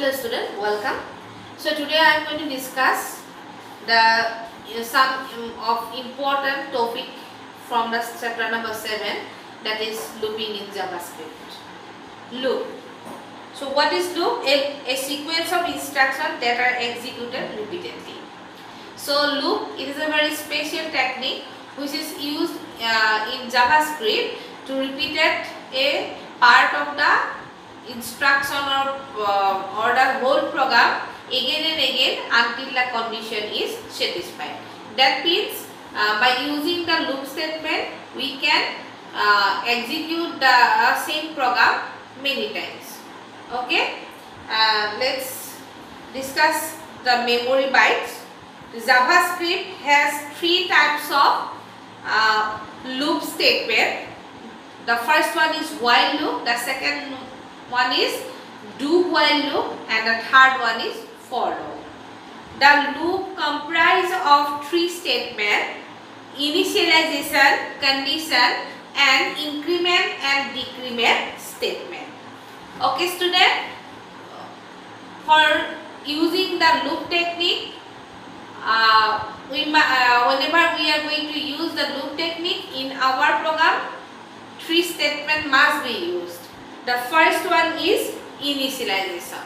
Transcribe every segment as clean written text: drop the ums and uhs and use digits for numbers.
Hello student, welcome. So today I am going to discuss some of important topic from the chapter number 7, that is looping in JavaScript. Loop. So what is loop? A sequence of instructions that are executed repeatedly. So loop, it is a very special technique which is used in JavaScript to repeat a part of the instruction or the whole program again and again until the condition is satisfied. That means by using the loop statement we can execute the same program many times. Okay, let's discuss the memory bytes. JavaScript has 3 types of loop statement. The first one is while loop, the second one is do while loop, and the third one is for loop. The loop comprises of 3 statements: initialization, condition, and increment and decrement statement. Okay student, for using the loop technique, whenever we are going to use the loop technique in our program, 3 statements must be used. The first one is initialization.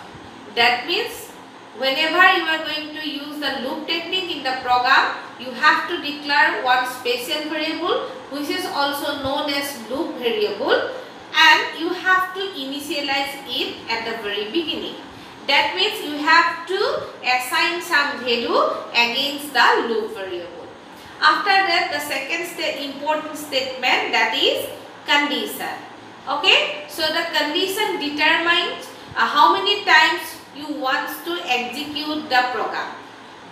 That means whenever you are going to use the loop technique in the program, you have to declare one special variable which is also known as loop variable, and you have to initialize it at the very beginning. That means you have to assign some value against the loop variable. After that, the second important statement, that is condition. Okay, so the condition determines how many times you want to execute the program.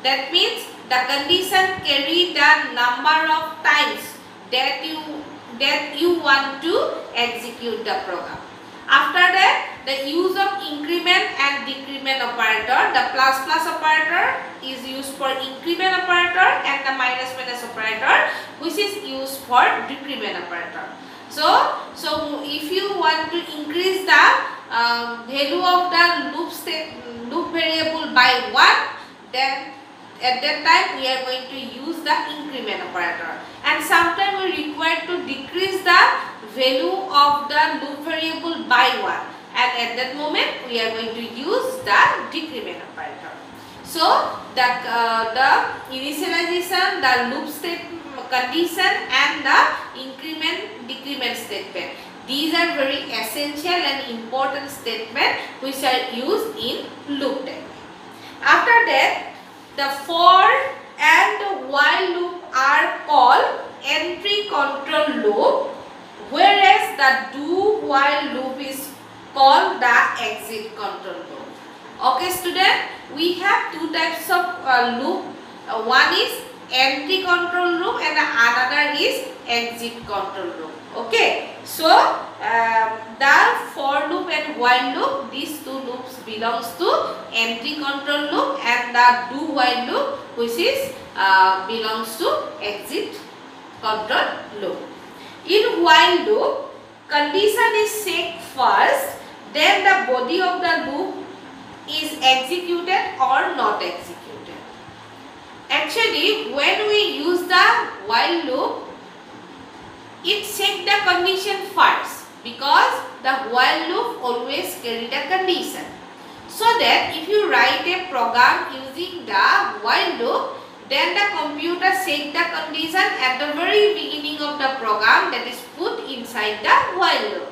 That means the condition carry the number of times that you want to execute the program. After that, the use of increment and decrement operator. The plus operator is used for increment operator, and the minus operator which is used for decrement operator. So if you want to increase the value of the loop variable by 1, then at that time we are going to use the increment operator, and sometimes we require to decrease the value of the loop variable by 1, and at that moment we are going to use the decrement operator. So the initialization, the loop statement, condition, and the increment decrement statement, these are very essential and important statements which are used in loop technique. After that, the for and the while loop are called entry control loop, whereas the do while loop is called the exit control loop. Okay student, we have 2 types of loop. One is entry control loop and another is exit control loop. Okay, so the for loop and while loop, these 2 loops belongs to entry control loop, and the do while loop which is belongs to exit control loop. In while loop, condition is checked first, then the body of the loop is executed or not executed. Actually, when we use the while loop, it checks the condition first, because the while loop always carry the condition. So that if you write a program using the while loop, then the computer checks the condition at the very beginning of the program that is put inside the while loop.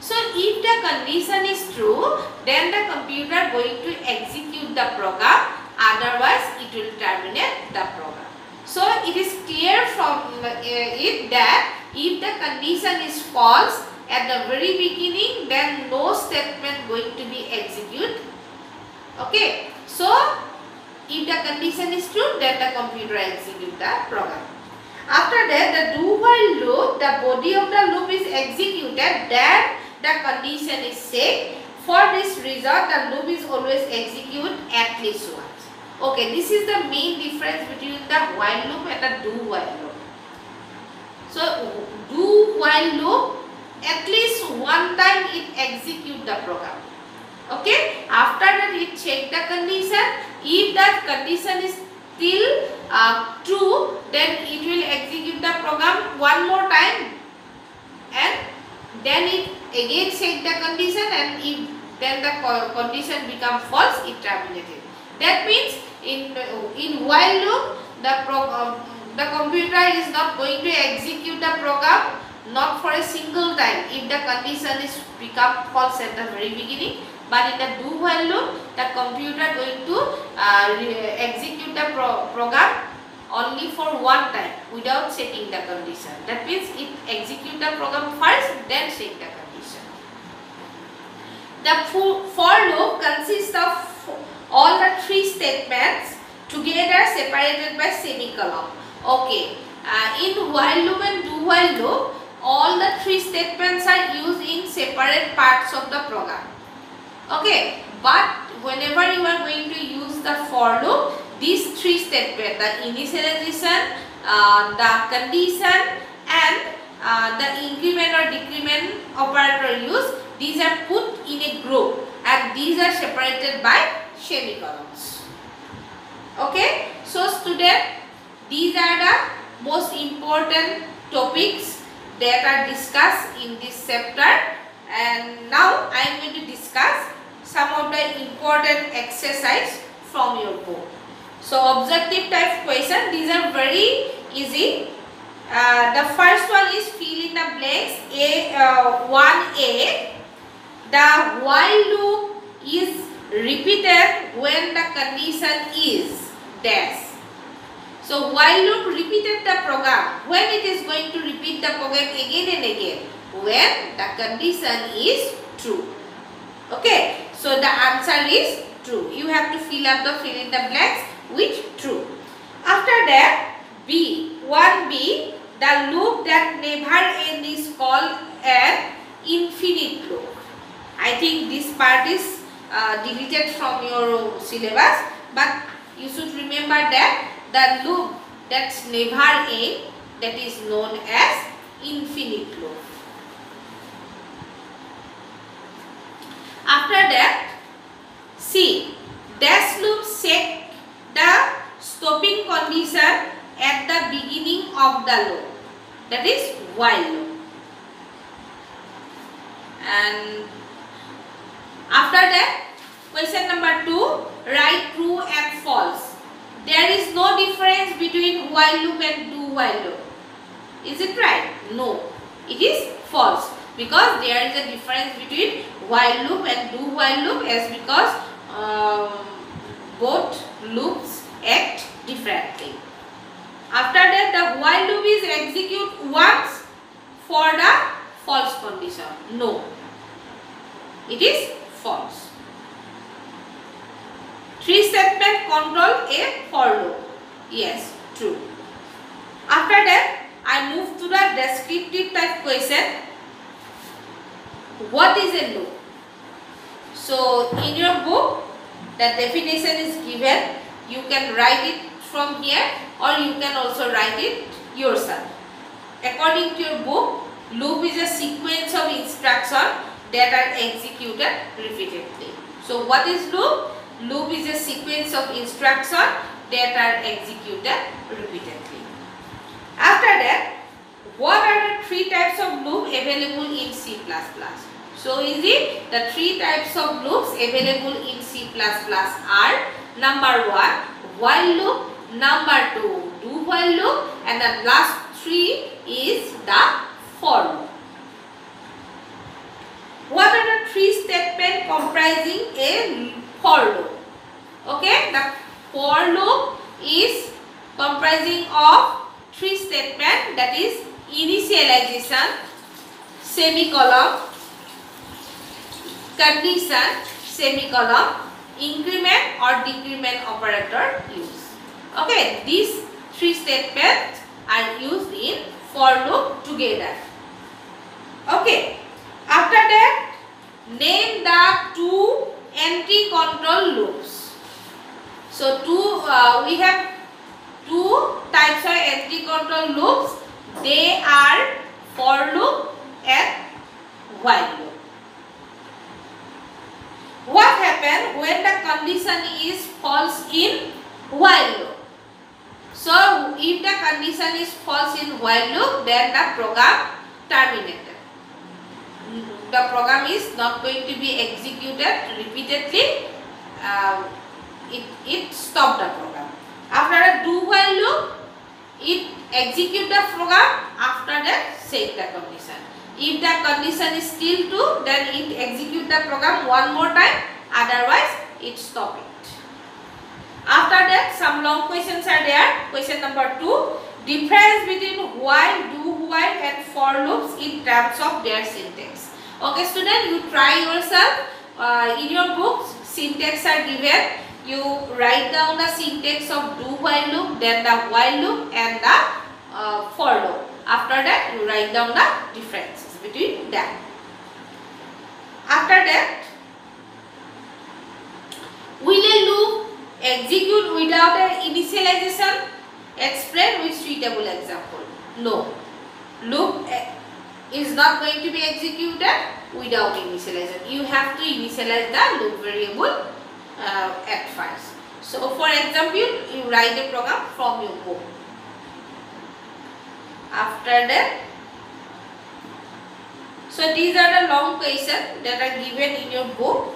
So if the condition is true, then the computer going to execute the program, otherwise it will terminate the program. So it is clear from it that if the condition is false at the very beginning, then no statement going to be executed. Okay, so if the condition is true, then the computer execute the program. After that, the do while loop, the body of the loop is executed, then the condition is checked. For this result, the loop is always executed at least once. Okay, this is the main difference between the while loop and the do while loop. So do while loop, at least one time it execute the program. Okay, after After that, it check the condition. If that condition is still true, then it will execute the program one more time, and then it again check the condition, and if then the condition become false, it terminated. That means in while loop, the computer is not going to execute the program not for a single time if the condition is become false at the very beginning, but in the do while loop, the computer going to execute the program only for one time without checking the condition. That means it execute the program first, then check the condition. The for loop consists of all the three statements together separated by semicolon. Okay, in while loop and do while loop, all the three statements are used in separate parts of the program. Okay, but whenever you are going to use the for loop, these three statements, the initialization, the condition, and the increment or decrement operator use, these are put in a group and these are separated by semicolons. Okay, so student, these are the most important topics that are discussed in this chapter, and now I am going to discuss some of the important exercise from your book. So objective type question, these are very easy. The first one is fill in the blanks. 1A, the while loop is repeated when the condition is dash. So while loop repeated the program, when it is going to repeat the program again and again, when the condition is true. Okay, so the answer is true. You have to fill in the blanks with true. After that, B, 1B, the loop that never ends is called an infinite loop. I think this part is deleted from your syllabus, but you should remember that the loop that's never ends, that is known as infinite loop. After that, C, dash loop check the stopping condition at the beginning of the loop, that is while loop. And after that, question number 2, write true and false. There is no difference between while loop and do while loop. Is it right? No, it is false, because there is a difference between while loop and do while loop, as because both loops act differently. After that, the while loop is execute once for the false condition. No, it is false. 3 statement control a for loop. Yes, true. After that, I move to the descriptive type question. What is a loop? So in your book, the definition is given. You can write it from here, or you can also write it yourself. According to your book, loop is a sequence of instructions that are executed repeatedly. So what is loop? Loop is a sequence of instructions that are executed repeatedly. After that, what are the 3 types of loop available in C++? So easy, the 3 types of loops available in C++ are: number 1, while loop; number 2, do while loop; and the last 3 is the for loop. What are the 3 statements comprising a for loop? Okay, the for loop is comprising of 3 statements, that is initialization, semicolon, condition, semicolon, increment or decrement operator use. Okay, these 3 statements are used in for loop together. Okay, after that, name the 2 entry control loops. So we have 2 types of entry control loops. They are for loop and while loop. What happens when the condition is false in while loop? So if the condition is false in while loop, then the program terminated. The program is not going to be executed repeatedly. It stopped the program. After a do while loop, it execute the program. After that, set the condition. If the condition is still true, then it execute the program one more time. Otherwise, it stop it. After that, some long questions are there. Question number 2. Difference between while, do while and for loops in terms of their syntax. Okay, student, you try yourself. In your books, syntax are given. You write down the syntax of do while loop, then the while loop and the for loop. After that, you write down the differences between them. After that, will a loop execute without an initialization? Explain with suitable example. No. Loop is not going to be executed without initialization. You have to initialize the loop variable at first. So, for example, you write a program from your book. After that, so these are the long questions that are given in your book.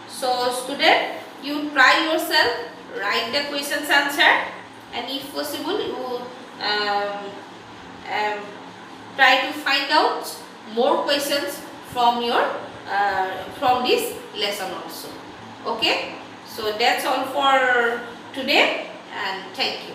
So, student, you try yourself, write the questions answer, and if possible, you try to find out more questions from your from this lesson also. Okay, so that's all for today, and thank you.